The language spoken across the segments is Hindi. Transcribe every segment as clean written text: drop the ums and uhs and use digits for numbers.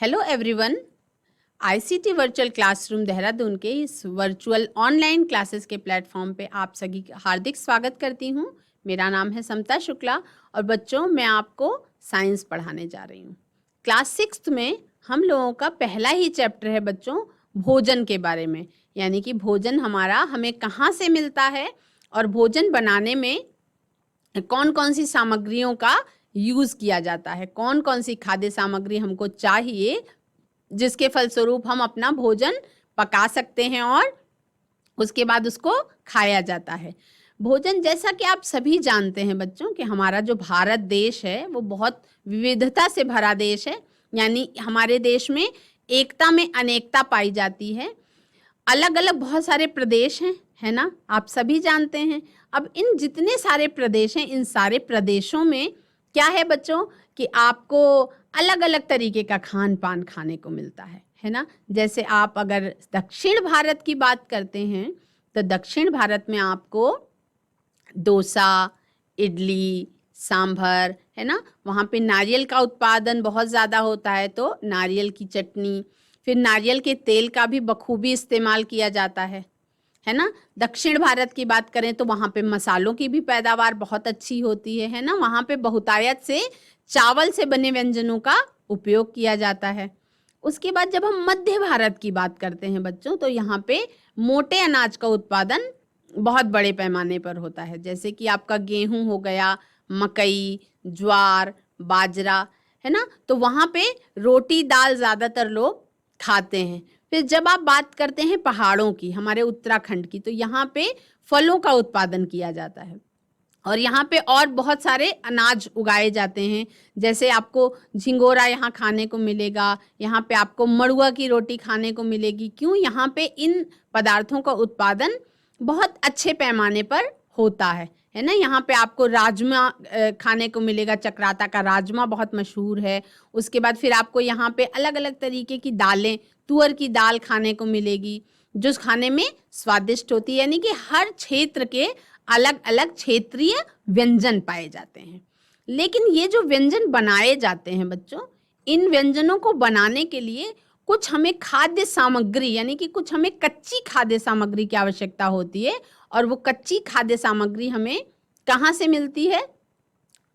Hello everyone. ICT virtual classroom Dehradun के इस वर्चुअल ऑनलाइन क्लासेस के प्लेटफॉर्म पे आप सभी का हार्दिक स्वागत करती हूँ। मेरा नाम है समता शुक्ला और बच्चों मैं आपको साइंस पढ़ाने जा रही हूँ। क्लास 6 में हम लोगों का पहला ही चैप्टर है बच्चों भोजन के बारे में, यानी कि भोजन हमारा हमें कहाँ से मिलता है और भोजन बनाने में कौन कौन सी सामग्रियों का यूज किया जाता है, कौन कौन सी खाद्य सामग्री हमको चाहिए जिसके फलस्वरूप हम अपना भोजन पका सकते हैं और उसके बाद उसको खाया जाता है। भोजन जैसा कि आप सभी जानते हैं बच्चों कि हमारा जो भारत देश है वो बहुत विविधता से भरा देश है, यानी हमारे देश में एकता में अनेकता पाई जाती है। अलग अलग बहुत सारे प्रदेश हैं, है ना, आप सभी जानते हैं। अब इन जितने सारे प्रदेश हैं, इन सारे प्रदेशों में क्या है बच्चों कि आपको अलग अलग तरीके का खान पान खाने को मिलता है ना। जैसे आप अगर दक्षिण भारत की बात करते हैं तो दक्षिण भारत में आपको डोसा, इडली, सांभर, है ना, वहाँ पे नारियल का उत्पादन बहुत ज़्यादा होता है तो नारियल की चटनी, फिर नारियल के तेल का भी बखूबी इस्तेमाल किया जाता है ना। दक्षिण भारत की बात करें तो वहाँ पे मसालों की भी पैदावार बहुत अच्छी होती है ना। वहाँ पे बहुतायत से चावल से बने व्यंजनों का उपयोग किया जाता है। उसके बाद जब हम मध्य भारत की बात करते हैं बच्चों तो यहाँ पे मोटे अनाज का उत्पादन बहुत बड़े पैमाने पर होता है, जैसे कि आपका गेहूं हो गया, मकई, ज्वार, बाजरा, है ना। तो वहाँ पे रोटी दाल ज़्यादातर लोग खाते हैं। फिर जब आप बात करते हैं पहाड़ों की, हमारे उत्तराखंड की, तो यहाँ पे फलों का उत्पादन किया जाता है और यहाँ पे और बहुत सारे अनाज उगाए जाते हैं। जैसे आपको झिंगोरा यहाँ खाने को मिलेगा, यहाँ पे आपको मड़ुआ की रोटी खाने को मिलेगी। क्यों? यहाँ पे इन पदार्थों का उत्पादन बहुत अच्छे पैमाने पर होता है ना। यहाँ पे आपको राजमा खाने को मिलेगा, चक्राता का राजमा बहुत मशहूर है। उसके बाद फिर आपको यहाँ पे अलग अलग तरीके की दालें, तुअर की दाल खाने को मिलेगी जो खाने में स्वादिष्ट होती है, यानी कि हर क्षेत्र के अलग अलग क्षेत्रीय व्यंजन पाए जाते हैं। लेकिन ये जो व्यंजन बनाए जाते हैं बच्चों, इन व्यंजनों को बनाने के लिए कुछ हमें खाद्य सामग्री, यानी कि कुछ हमें कच्ची खाद्य सामग्री की आवश्यकता होती है। और वो कच्ची खाद्य सामग्री हमें कहाँ से मिलती है?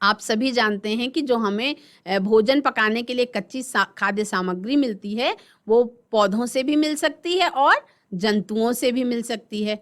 आप सभी जानते हैं कि जो हमें भोजन पकाने के लिए कच्ची खाद्य सामग्री मिलती है वो पौधों से भी मिल सकती है और जंतुओं से भी मिल सकती है,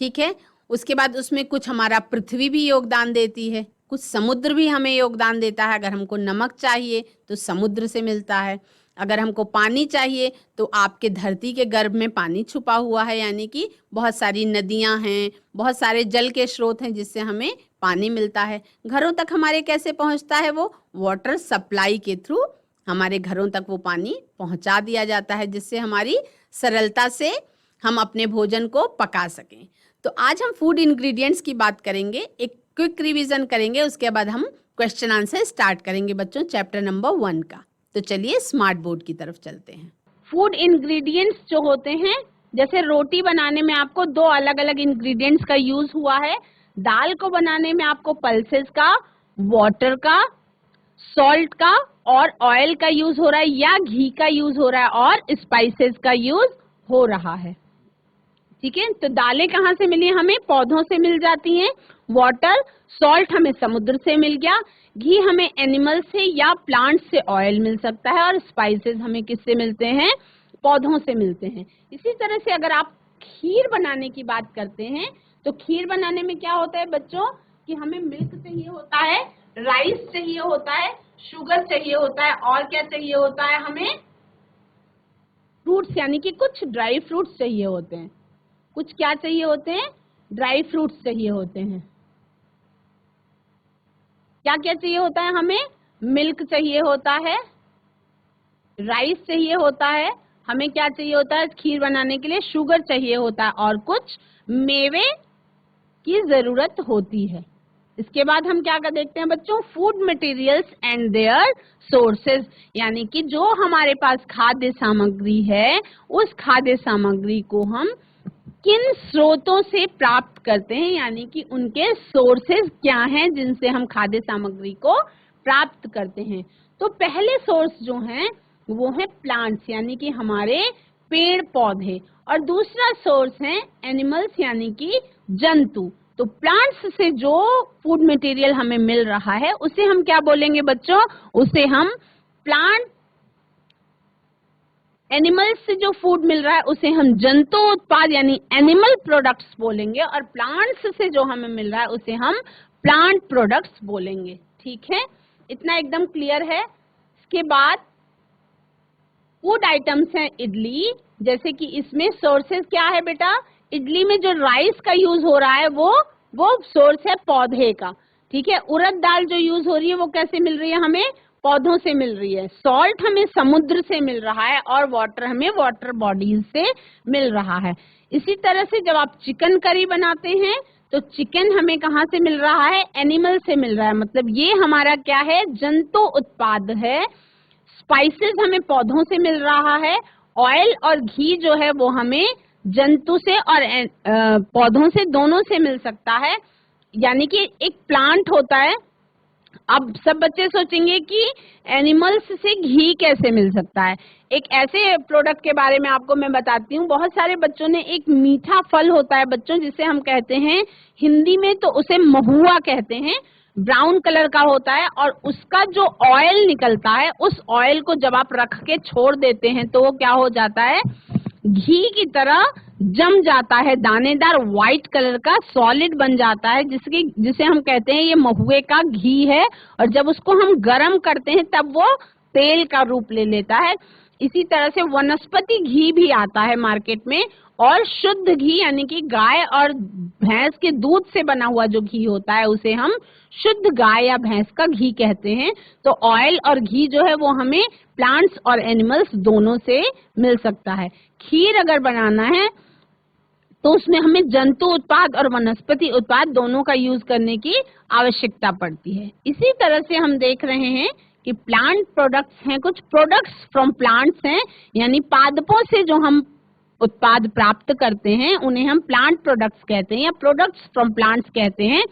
ठीक है। उसके बाद उसमें कुछ हमारा पृथ्वी भी योगदान देती है, कुछ समुद्र भी हमें योगदान देता है। अगर हमको नमक चाहिए तो समुद्र से मिलता है, अगर हमको पानी चाहिए तो आपके धरती के गर्भ में पानी छुपा हुआ है, यानी कि बहुत सारी नदियां हैं, बहुत सारे जल के स्रोत हैं जिससे हमें पानी मिलता है। घरों तक हमारे कैसे पहुंचता है? वो वाटर सप्लाई के थ्रू हमारे घरों तक वो पानी पहुंचा दिया जाता है, जिससे हमारी सरलता से हम अपने भोजन को पका सकें। तो आज हम फूड इंग्रेडिएंट्स की बात करेंगे, एक क्विक रिवीजन करेंगे, उसके बाद हम क्वेश्चन आंसर स्टार्ट करेंगे बच्चों चैप्टर नंबर 1 का। तो चलिए स्मार्ट बोर्ड की तरफ चलते हैं। फूड इंग्रेडिएंट्स जो होते हैं, जैसे रोटी बनाने में आपको दो अलग अलग इंग्रेडिएंट्स का यूज हुआ है। दाल को बनाने में आपको पल्सेस का, वाटर का, सॉल्ट का और ऑयल का यूज हो रहा है या घी का यूज हो रहा है और स्पाइसेस का यूज हो रहा है, ठीक है। तो दालें कहाँ से मिली? हमें पौधों से मिल जाती हैं। वाटर, सॉल्ट हमें समुद्र से मिल गया। घी हमें एनिमल से या प्लांट से ऑयल मिल सकता है और स्पाइसेस हमें किससे मिलते हैं? पौधों से मिलते हैं। इसी तरह से अगर आप खीर बनाने की बात करते हैं तो खीर बनाने में क्या होता है बच्चों कि हमें मिल्क चाहिए होता है, राइस चाहिए होता है, शुगर चाहिए होता है और क्या चाहिए होता है? हमें फ्रूट्स यानी कि कुछ ड्राई फ्रूट्स चाहिए होते हैं। कुछ क्या चाहिए होते हैं? ड्राई फ्रूट्स चाहिए होते हैं। क्या क्या चाहिए होता है? हमें मिल्क चाहिए होता है, राइस चाहिए होता है, हमें क्या चाहिए होता है खीर बनाने के लिए? शुगर चाहिए होता है और कुछ मेवे की जरूरत होती है। इसके बाद हम क्या कर देखते हैं बच्चों? Food materials and their sources, यानी कि जो हमारे पास खाद्य सामग्री है उस खाद्य सामग्री को हम किन स्रोतों से प्राप्त करते हैं, यानी कि उनके सोर्सेज क्या हैं जिनसे हम खाद्य सामग्री को प्राप्त करते हैं। तो पहले सोर्स जो हैं वो है प्लांट्स यानी कि हमारे पेड़ पौधे, और दूसरा सोर्स है एनिमल्स यानी कि जंतु। तो प्लांट्स से जो फूड मटेरियल हमें मिल रहा है उसे हम क्या बोलेंगे बच्चों? उसे हम प्लांट, एनिमल्स से जो फूड मिल रहा है उसे हम जंतु उत्पाद यानी एनिमल प्रोडक्ट्स बोलेंगे, और प्लांट्स से जो हमें मिल रहा है उसे हम प्लांट प्रोडक्ट्स बोलेंगे। ठीक है, इतना एकदम क्लियर है। इसके बाद फूड आइटम्स हैं इडली, जैसे कि इसमें सोर्सेज क्या है बेटा? इडली में जो राइस का यूज हो रहा है वो सोर्स है पौधे का। ठीक है, उड़द दाल जो यूज हो रही है वो कैसे मिल रही है? हमें पौधों से मिल रही है। सॉल्ट हमें समुद्र से मिल रहा है, और वाटर हमें वाटर बॉडीज से मिल रहा है। इसी तरह से जब आप चिकन करी बनाते हैं तो चिकन हमें कहाँ से मिल रहा है? एनिमल से मिल रहा है, मतलब ये हमारा क्या है? जंतु उत्पाद है। स्पाइसेस हमें पौधों से मिल रहा है। ऑयल और घी जो है वो हमें जंतु से और पौधों से, दोनों से मिल सकता है। यानी कि एक प्लांट होता है। अब सब बच्चे सोचेंगे कि एनिमल्स से घी कैसे मिल सकता है। एक ऐसे प्रोडक्ट के बारे में आपको मैं बताती हूँ। बहुत सारे बच्चों ने, एक मीठा फल होता है बच्चों जिसे हम कहते हैं, हिंदी में तो उसे महुआ कहते हैं, ब्राउन कलर का होता है, और उसका जो ऑयल निकलता है उस ऑयल को जब आप रख के छोड़ देते हैं तो वो क्या हो जाता है? घी की तरह जम जाता है, दानेदार व्हाइट कलर का सॉलिड बन जाता है, जिसे हम कहते हैं ये महुए का घी है। और जब उसको हम गर्म करते हैं तब वो तेल का रूप ले लेता है। इसी तरह से वनस्पति घी भी आता है मार्केट में, और शुद्ध घी यानी कि गाय और भैंस के दूध से बना हुआ जो घी होता है उसे हम शुद्ध गाय या भैंस का घी कहते हैं। तो ऑयल और घी जो है वो हमें प्लांट्स और एनिमल्स दोनों से मिल सकता है। खीर अगर बनाना है तो उसमें हमें जंतु उत्पाद और वनस्पति उत्पाद दोनों का यूज करने की आवश्यकता पड़ती है। इसी तरह से हम देख रहे हैं कि प्लांट प्रोडक्ट्स हैं, कुछ प्रोडक्ट्स फ्रॉम प्लांट्स हैं, यानी पादपों से जो हम उत्पाद प्राप्त करते हैं उन्हें हम प्लांट प्रोडक्ट्स कहते हैं या प्रोडक्ट्स फ्रॉम प्लांट्स कहते हैं।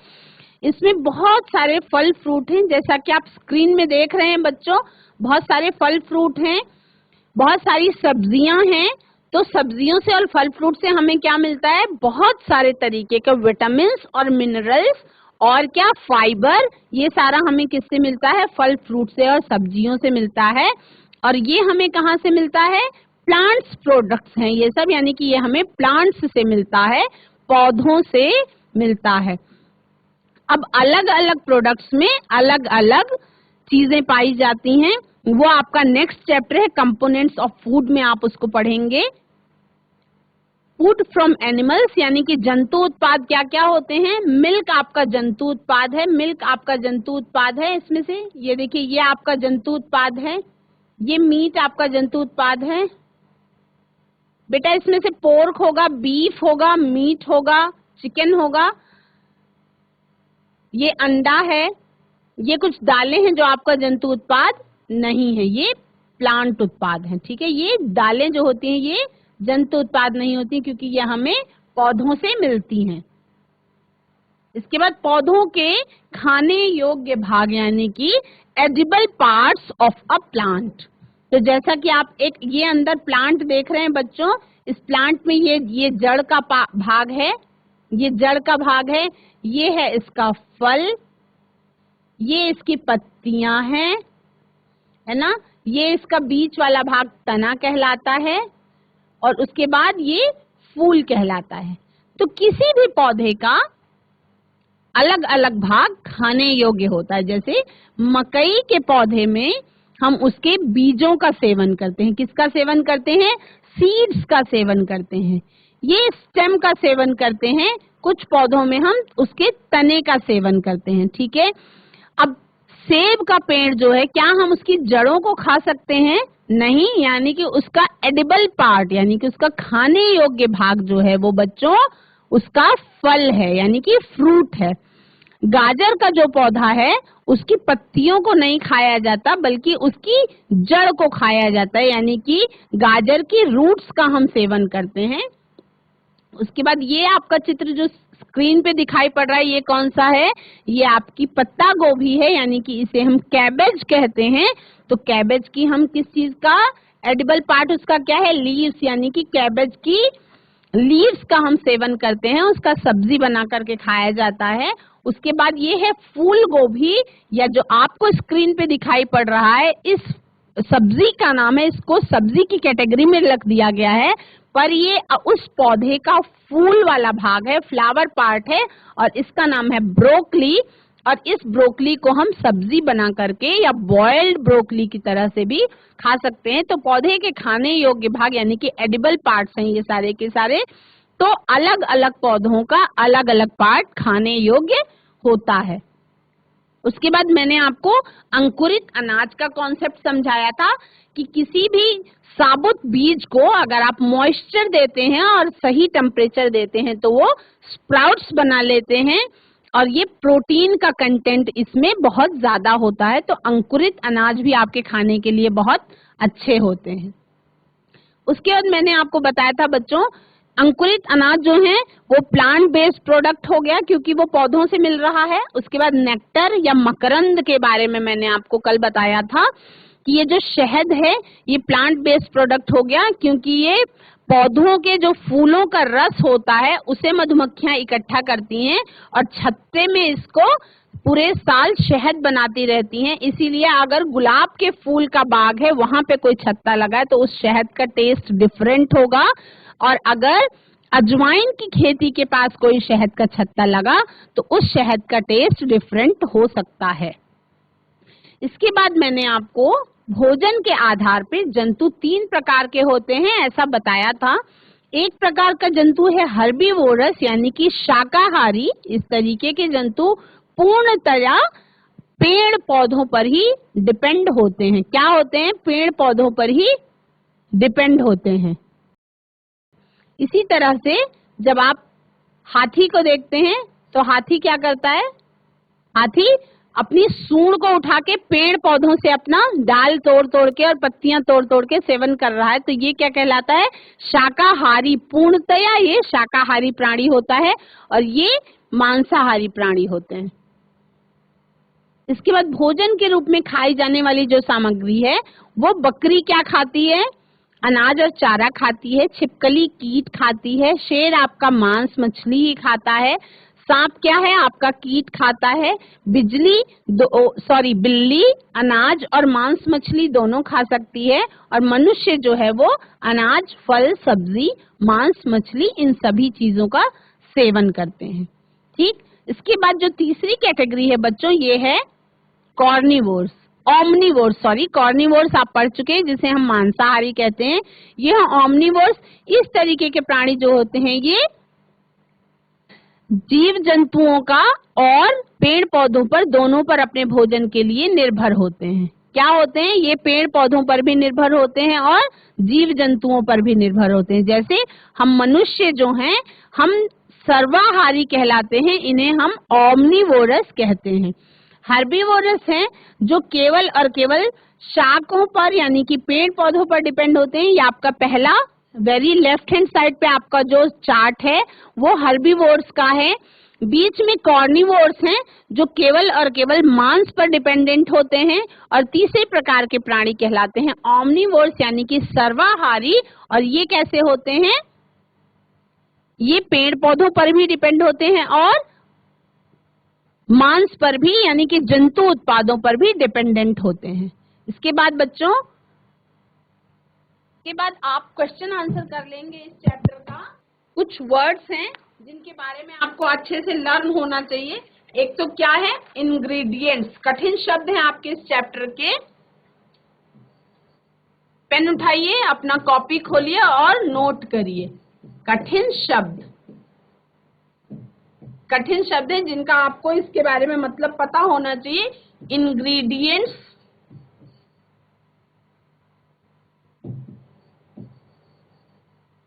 इसमें बहुत सारे फल फ्रूट हैं, जैसा कि आप स्क्रीन में देख रहे हैं बच्चों, बहुत सारे फल फ्रूट हैं, बहुत सारी सब्जियां हैं। तो सब्जियों से और फल फ्रूट से हमें क्या मिलता है? बहुत सारे तरीके के विटामिन और मिनरल्स, और क्या? फाइबर। ये सारा हमें किससे मिलता है? फल फ्रूट से और सब्जियों से मिलता है। और ये हमें कहाँ से मिलता है? प्लांट्स प्रोडक्ट्स हैं ये सब, यानी कि ये हमें प्लांट्स से मिलता है, पौधों से मिलता है। अब अलग अलग प्रोडक्ट्स में अलग अलग चीजें पाई जाती हैं, वो आपका नेक्स्ट चैप्टर है कंपोनेंट्स ऑफ फूड में, आप उसको पढ़ेंगे। फूड फ्रॉम एनिमल्स यानी कि जंतु उत्पाद क्या क्या होते हैं? मिल्क आपका जंतु उत्पाद है, मिल्क आपका जंतु उत्पाद है। इसमें से ये देखिए, ये आपका जंतु उत्पाद है, ये मीट आपका जंतु उत्पाद है बेटा। इसमें से पोर्क होगा, बीफ होगा, मीट होगा, चिकन होगा, ये अंडा है, ये कुछ दालें हैं जो आपका जंतु उत्पाद नहीं है, ये प्लांट उत्पाद हैं। ठीक है, ये दालें जो होती हैं ये जंतु उत्पाद नहीं होती क्योंकि ये हमें पौधों से मिलती हैं। इसके बाद पौधों के खाने योग्य भाग यानी कि edible parts of a plant. तो जैसा कि आप एक ये अंदर प्लांट देख रहे हैं बच्चों, इस प्लांट में ये जड़ का भाग है, ये जड़ का भाग है, ये है इसका फल, ये इसकी पत्तियां हैं, है ना, ये इसका बीच वाला भाग तना कहलाता है, और उसके बाद ये फूल कहलाता है। तो किसी भी पौधे का अलग अलग भाग खाने योग्य होता है। जैसे मकई के पौधे में हम उसके बीजों का सेवन करते हैं। किसका सेवन करते हैं? सीड्स का सेवन करते हैं। ये स्टेम का सेवन करते हैं। कुछ पौधों में हम उसके तने का सेवन करते हैं। ठीक है, अब सेब का पेड़ जो है, क्या हम उसकी जड़ों को खा सकते हैं? नहीं, यानी कि उसका एडिबल पार्ट यानी कि उसका खाने योग्य भाग जो है वो बच्चों उसका फल है यानी कि फ्रूट है। गाजर का जो पौधा है उसकी पत्तियों को नहीं खाया जाता बल्कि उसकी जड़ को खाया जाता है, यानी कि गाजर की रूट्स का हम सेवन करते हैं। उसके बाद ये आपका चित्र जो स्क्रीन पे दिखाई पड़ रहा है ये कौन सा है? ये आपकी पत्ता गोभी है, यानी कि इसे हम कैबेज कहते हैं। तो कैबेज की हम किस चीज का एडिबल पार्ट उसका क्या है, लीव्स, यानी कि कैबेज की लीव्स का हम सेवन करते हैं, उसका सब्जी बना करके खाया जाता है। उसके बाद ये है फूल गोभी, या जो आपको स्क्रीन पे दिखाई पड़ रहा है, इस सब्जी का नाम है, इसको सब्जी की कैटेगरी में रख दिया गया है, पर ये उस पौधे का फूल वाला भाग है, फ्लावर पार्ट है, और इसका नाम है ब्रोकली। और इस ब्रोकली को हम सब्जी बना करके या बॉइल्ड ब्रोकली की तरह से भी खा सकते हैं। तो पौधे के खाने योग्य भाग यानी कि एडिबल पार्ट्स हैं ये सारे के सारे। तो अलग अलग पौधों का अलग अलग पार्ट खाने योग्य होता है। उसके बाद मैंने आपको अंकुरित अनाज का कॉन्सेप्ट समझाया था कि किसी भी साबुत बीज को अगर आप मॉइस्चर देते हैं और सही टेम्परेचर देते हैं तो वो स्प्राउट्स बना लेते हैं, और ये प्रोटीन का कंटेंट इसमें बहुत ज्यादा होता है। तो अंकुरित अनाज भी आपके खाने के लिए बहुत अच्छे होते हैं। उसके बाद मैंने आपको बताया था बच्चों, अंकुरित अनाज जो है वो प्लांट बेस्ड प्रोडक्ट हो गया क्योंकि वो पौधों से मिल रहा है। उसके बाद नेक्टर या मकरंद के बारे में मैंने आपको कल बताया था कि ये जो शहद है ये प्लांट बेस्ड प्रोडक्ट हो गया क्योंकि ये पौधों के जो फूलों का रस होता है उसे मधुमक्खियां इकट्ठा करती हैं और छत्ते में इसको पूरे साल शहद बनाती रहती हैं। इसीलिए अगर गुलाब के फूल का बाग है वहां पे कोई छत्ता लगा है तो उस शहद का टेस्ट डिफरेंट होगा, और अगर अजवाइन की खेती के पास कोई शहद का छत्ता लगा तो उस शहद का टेस्ट डिफरेंट हो सकता है। इसके बाद मैंने आपको भोजन के आधार पे जंतु 3 प्रकार के होते हैं ऐसा बताया था। एक प्रकार का जंतु है हर्बीवोरस यानी कि शाकाहारी। इस तरीके के जंतु पूर्णतया पेड़ पौधों पर ही डिपेंड होते हैं। क्या होते हैं? पेड़ पौधों पर ही डिपेंड होते हैं। इसी तरह से जब आप हाथी को देखते हैं तो हाथी क्या करता है? हाथी अपनी सूंड को उठा के पेड़ पौधों से अपना डाल तोड़ तोड़ के और पत्तियां तोड़ तोड़ के सेवन कर रहा है। तो ये क्या कहलाता है? शाकाहारी। पूर्णतया ये शाकाहारी प्राणी होता है और ये मांसाहारी प्राणी होते हैं। इसके बाद भोजन के रूप में खाई जाने वाली जो सामग्री है वो बकरी क्या खाती है? अनाज और चारा खाती है। छिपकली कीट खाती है। शेर आपका मांस मछली ही खाता है। सांप क्या है? आपका कीट खाता है। बिल्ली अनाज और मांस मछली दोनों खा सकती है, और मनुष्य जो है वो अनाज फल सब्जी मांस मछली इन सभी चीजों का सेवन करते हैं। ठीक, इसके बाद जो तीसरी कैटेगरी है बच्चों ये है कॉर्निवोर्स, कॉर्निवोर्स आप पढ़ चुके हैं जिसे हम मांसाहारी कहते हैं। ये ऑमनिवोर्स। इस तरीके के प्राणी जो होते हैं ये जीव जंतुओं का और पेड़ पौधों पर दोनों पर अपने भोजन के लिए निर्भर होते हैं। क्या होते हैं? ये पेड़ पौधों पर भी निर्भर होते हैं और जीव जंतुओं पर भी निर्भर होते हैं। जैसे हम मनुष्य जो हैं हम सर्वाहारी कहलाते हैं, इन्हें हम ऑमनिवोरस कहते हैं। हर्बीवोरस हैं जो केवल और केवल शाकों पर यानी कि पेड़ पौधों पर डिपेंड होते हैं। ये आपका पहला वेरी लेफ्ट हैंड साइड पे आपका जो चार्ट है वो हर्बीवोर्स का है। बीच में कॉर्निवोर्स हैं जो केवल और केवल मांस पर डिपेंडेंट होते हैं, और तीसरे प्रकार के प्राणी कहलाते हैं ऑमनिवोर्स यानी कि सर्वाहारी। और ये कैसे होते हैं? ये पेड़ पौधों पर भी डिपेंड होते हैं और मांस पर भी यानी कि जंतु उत्पादों पर भी डिपेंडेंट होते हैं। इसके बाद बच्चों के बाद आप क्वेश्चन आंसर कर लेंगे इस चैप्टर का। कुछ वर्ड्स हैं जिनके बारे में आपको अच्छे से लर्न होना चाहिए। एक तो क्या है? इंग्रेडिएंट्स। कठिन शब्द हैं आपके इस चैप्टर के। पेन उठाइए, अपना कॉपी खोलिए और नोट करिए। कठिन शब्द है जिनका आपको इसके बारे में मतलब पता होना चाहिए। इंग्रेडिएंट्स,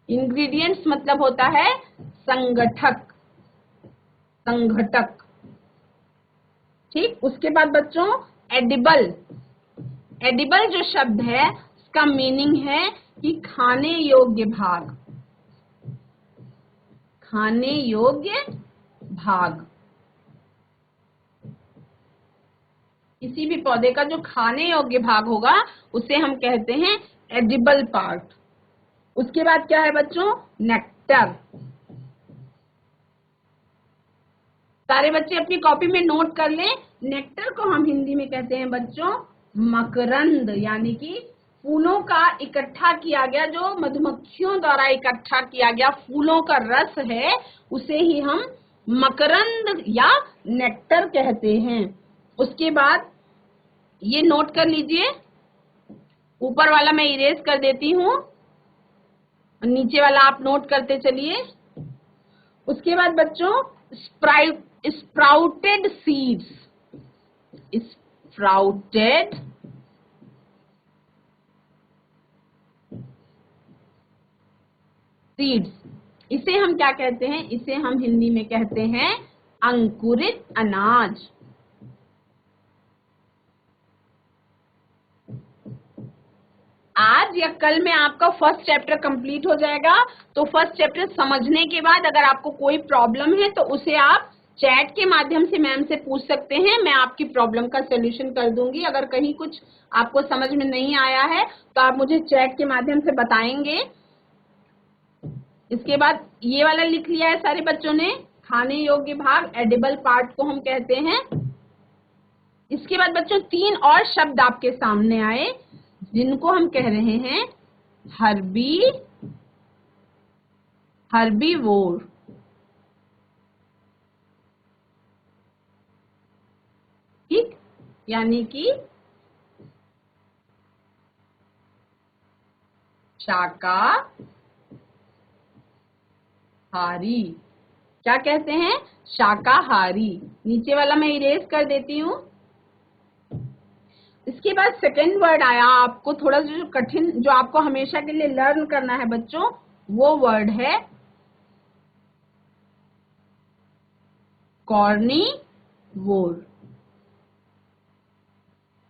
इंग्रेडिएंट्स मतलब होता है संगठक। ठीक, उसके बाद बच्चों एडिबल जो शब्द है उसका मीनिंग है कि खाने योग्य भाग। किसी भी पौधे का जो खाने योग्य भाग होगा उसे हम कहते हैं एडिबल पार्ट। उसके बाद क्या है बच्चों? नेक्टर। सारे बच्चे अपनी कॉपी में नोट कर लें। नेक्टर को हम हिंदी में कहते हैं बच्चों मकरंद, यानी कि फूलों का इकट्ठा किया गया, जो मधुमक्खियों द्वारा इकट्ठा किया गया फूलों का रस है, उसे ही हम मकरंद या नेक्टर कहते हैं। उसके बाद ये नोट कर लीजिए, ऊपर वाला मैं इरेज कर देती हूँ, नीचे वाला आप नोट करते चलिए। उसके बाद बच्चों स्प्राउटेड सीड्स, स्प्राउटेड सीड्स, इसे हम क्या कहते हैं? इसे हम हिंदी में कहते हैं अंकुरित अनाज। आज या कल में आपका फर्स्ट चैप्टर कंप्लीट हो जाएगा। तो फर्स्ट चैप्टर समझने के बाद अगर आपको कोई प्रॉब्लम है तो उसे आप चैट के माध्यम से मैम से पूछ सकते हैं, मैं आपकी प्रॉब्लम का सॉल्यूशन कर दूंगी। अगर कहीं कुछ आपको समझ में नहीं आया है तो आप मुझे चैट के माध्यम से बताएंगे। इसके बाद ये वाला लिख लिया है सारे बच्चों ने, खाने योग्य भाग एडिबल पार्ट को हम कहते हैं। इसके बाद बच्चों 3 और शब्द आपके सामने आए जिनको हम कह रहे हैं हर्बीवोर। ठीक, यानी कि शाकाहारी। क्या कहते हैं? शाकाहारी। नीचे वाला मैं इरेज कर देती हूँ। इसके बाद सेकेंड वर्ड आया आपको थोड़ा जो कठिन, जो आपको हमेशा के लिए लर्न करना है बच्चों, वो वर्ड है कॉर्निवोर।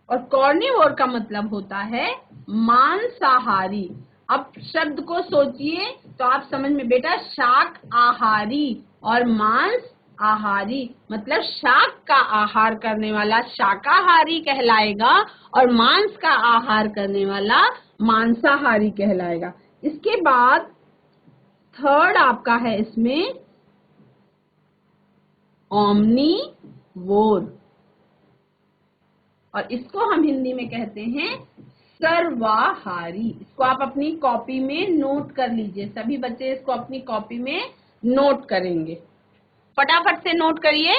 और कॉर्निवोर का मतलब होता है मांसाहारी। अब शब्द को सोचिए तो आप समझ में, बेटा शाक आहारी और मांस आहारी, मतलब शाक का आहार करने वाला शाकाहारी कहलाएगा और मांस का आहार करने वाला मांसाहारी कहलाएगा। इसके बाद थर्ड आपका है इसमें ओमनीवोर, और इसको हम हिंदी में कहते हैं सर्वाहारी। इसको आप अपनी कॉपी में नोट कर लीजिए, सभी बच्चे इसको अपनी कॉपी में नोट करेंगे। फटाफट से नोट करिए,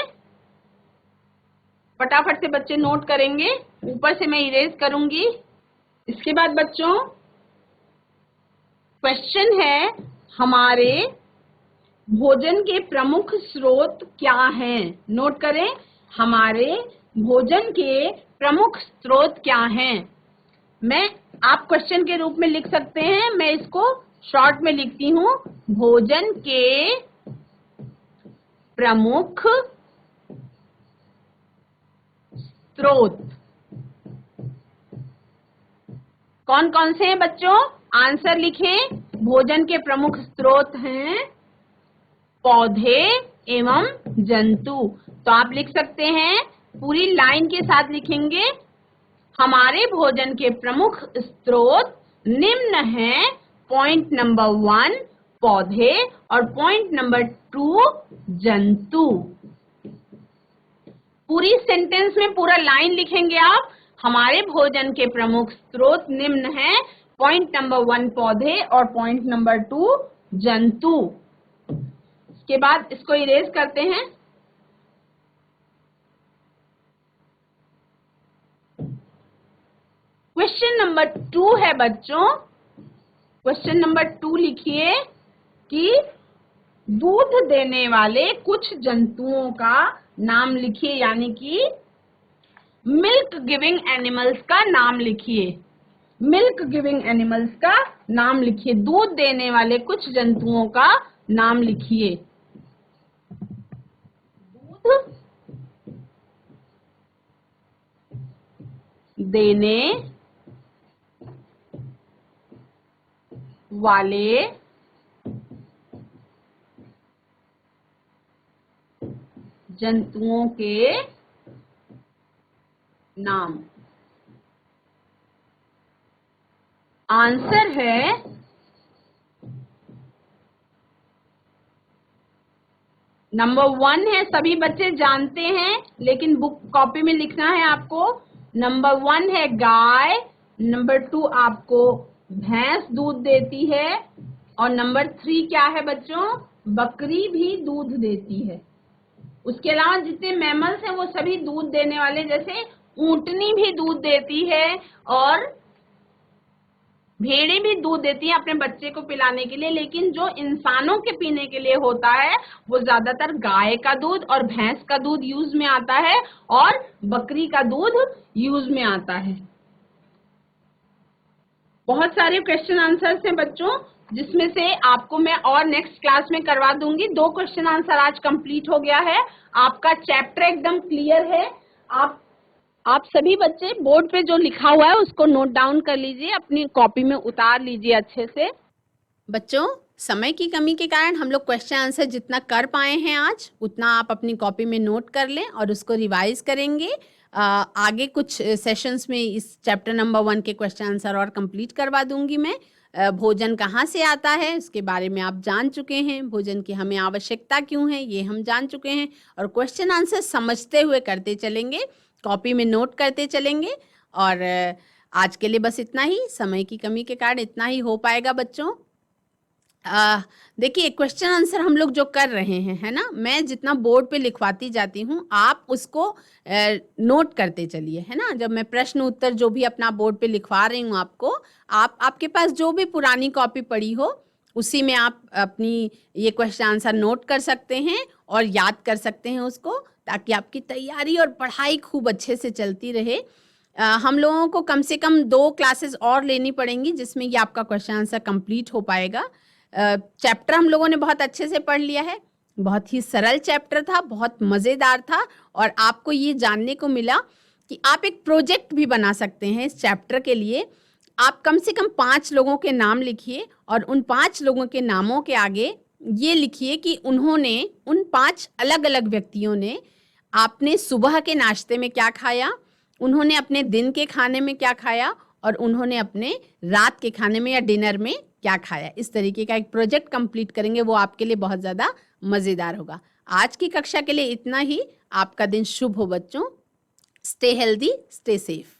फटाफट से बच्चे नोट करेंगे। ऊपर से मैं इरेज करूंगी। इसके बाद बच्चों क्वेश्चन है, हमारे भोजन के प्रमुख स्रोत क्या हैं? नोट करें, हमारे भोजन के प्रमुख स्रोत क्या हैं? आप क्वेश्चन के रूप में लिख सकते हैं, मैं इसको शॉर्ट में लिखती हूँ। भोजन के प्रमुख स्रोत कौन कौन से हैं बच्चों? आंसर लिखें। भोजन के प्रमुख स्रोत हैं पौधे एवं जंतु। तो आप लिख सकते हैं, पूरी लाइन के साथ लिखेंगे, हमारे भोजन के प्रमुख स्रोत निम्न हैं। पॉइंट नंबर 1 पौधे और पॉइंट नंबर 2 जंतु। पूरी सेंटेंस में पूरा लाइन लिखेंगे आप, हमारे भोजन के प्रमुख स्रोत निम्न हैं। पॉइंट नंबर 1 पौधे और पॉइंट नंबर 2 जंतु। के बाद इसको इरेज करते हैं। क्वेश्चन नंबर 2 है बच्चों, क्वेश्चन नंबर 2 लिखिए कि दूध देने वाले कुछ जंतुओं का नाम लिखिए, यानी कि मिल्क गिविंग एनिमल्स का नाम लिखिए। मिल्क गिविंग एनिमल्स का नाम लिखिए, दूध देने वाले कुछ जंतुओं का नाम लिखिए। दूध देने वाले जंतुओं के नाम। आंसर है नंबर 1 है, सभी बच्चे जानते हैं, लेकिन बुक कॉपी में लिखना है आपको। नंबर 1 है गाय, नंबर 2 आपको भैंस दूध देती है, और नंबर 3 क्या है बच्चों, बकरी भी दूध देती है। उसके अलावा जितने मैमल्स हैं वो सभी दूध देने वाले, जैसे ऊंटनी भी दूध देती है और भेड़ें भी दूध देती हैं अपने बच्चे को पिलाने के लिए, लेकिन जो इंसानों के पीने के लिए होता है वो ज्यादातर गाय का दूध और भैंस का दूध यूज में आता है, और बकरी का दूध यूज में आता है। बहुत सारे क्वेश्चन आंसर्स हैं बच्चों, जिसमें से आपको मैं और नेक्स्ट क्लास में करवा दूंगी। 2 क्वेश्चन आंसर आज कंप्लीट हो गया है, आपका चैप्टर एकदम क्लियर है। आप सभी बच्चे बोर्ड पे जो लिखा हुआ है उसको नोट डाउन कर लीजिए, अपनी कॉपी में उतार लीजिए अच्छे से। बच्चों, समय की कमी के कारण हम लोग क्वेश्चन आंसर जितना कर पाए हैं आज, उतना आप अपनी कॉपी में नोट कर लें और उसको रिवाइज करेंगे। आगे कुछ सेशंस में इस चैप्टर नंबर 1 के क्वेश्चन आंसर और कंप्लीट करवा दूंगी मैं। भोजन कहाँ से आता है उसके बारे में आप जान चुके हैं, भोजन की हमें आवश्यकता क्यों है ये हम जान चुके हैं, और क्वेश्चन आंसर समझते हुए करते चलेंगे, कॉपी में नोट करते चलेंगे। और आज के लिए बस इतना ही, समय की कमी के कारण इतना ही हो पाएगा बच्चों। देखिए, क्वेश्चन आंसर हम लोग जो कर रहे हैं, है ना, मैं जितना बोर्ड पे लिखवाती जाती हूँ आप उसको नोट करते चलिए, है ना। जब मैं प्रश्न उत्तर जो भी अपना बोर्ड पे लिखवा रही हूँ आपको, आपके पास जो भी पुरानी कॉपी पड़ी हो उसी में आप अपनी ये क्वेश्चन आंसर नोट कर सकते हैं और याद कर सकते हैं उसको, ताकि आपकी तैयारी और पढ़ाई खूब अच्छे से चलती रहे। हम लोगों को कम से कम 2 क्लासेस और लेनी पड़ेंगी जिसमें ये आपका क्वेश्चन आंसर कंप्लीट हो पाएगा। चैप्टर हम लोगों ने बहुत अच्छे से पढ़ लिया है, बहुत ही सरल चैप्टर था, बहुत मज़ेदार था, और आपको ये जानने को मिला कि आप एक प्रोजेक्ट भी बना सकते हैं इस चैप्टर के लिए। आप कम से कम 5 लोगों के नाम लिखिए और उन 5 लोगों के नामों के आगे ये लिखिए कि उन्होंने, उन 5 अलग अलग व्यक्तियों ने आपने सुबह के नाश्ते में क्या खाया, उन्होंने अपने दिन के खाने में क्या खाया, और उन्होंने अपने रात के खाने में या डिनर में क्या खाया। इस तरीके का एक प्रोजेक्ट कंप्लीट करेंगे, वो आपके लिए बहुत ज़्यादा मज़ेदार होगा। आज की कक्षा के लिए इतना ही। आपका दिन शुभ हो बच्चों। Stay healthy, stay safe.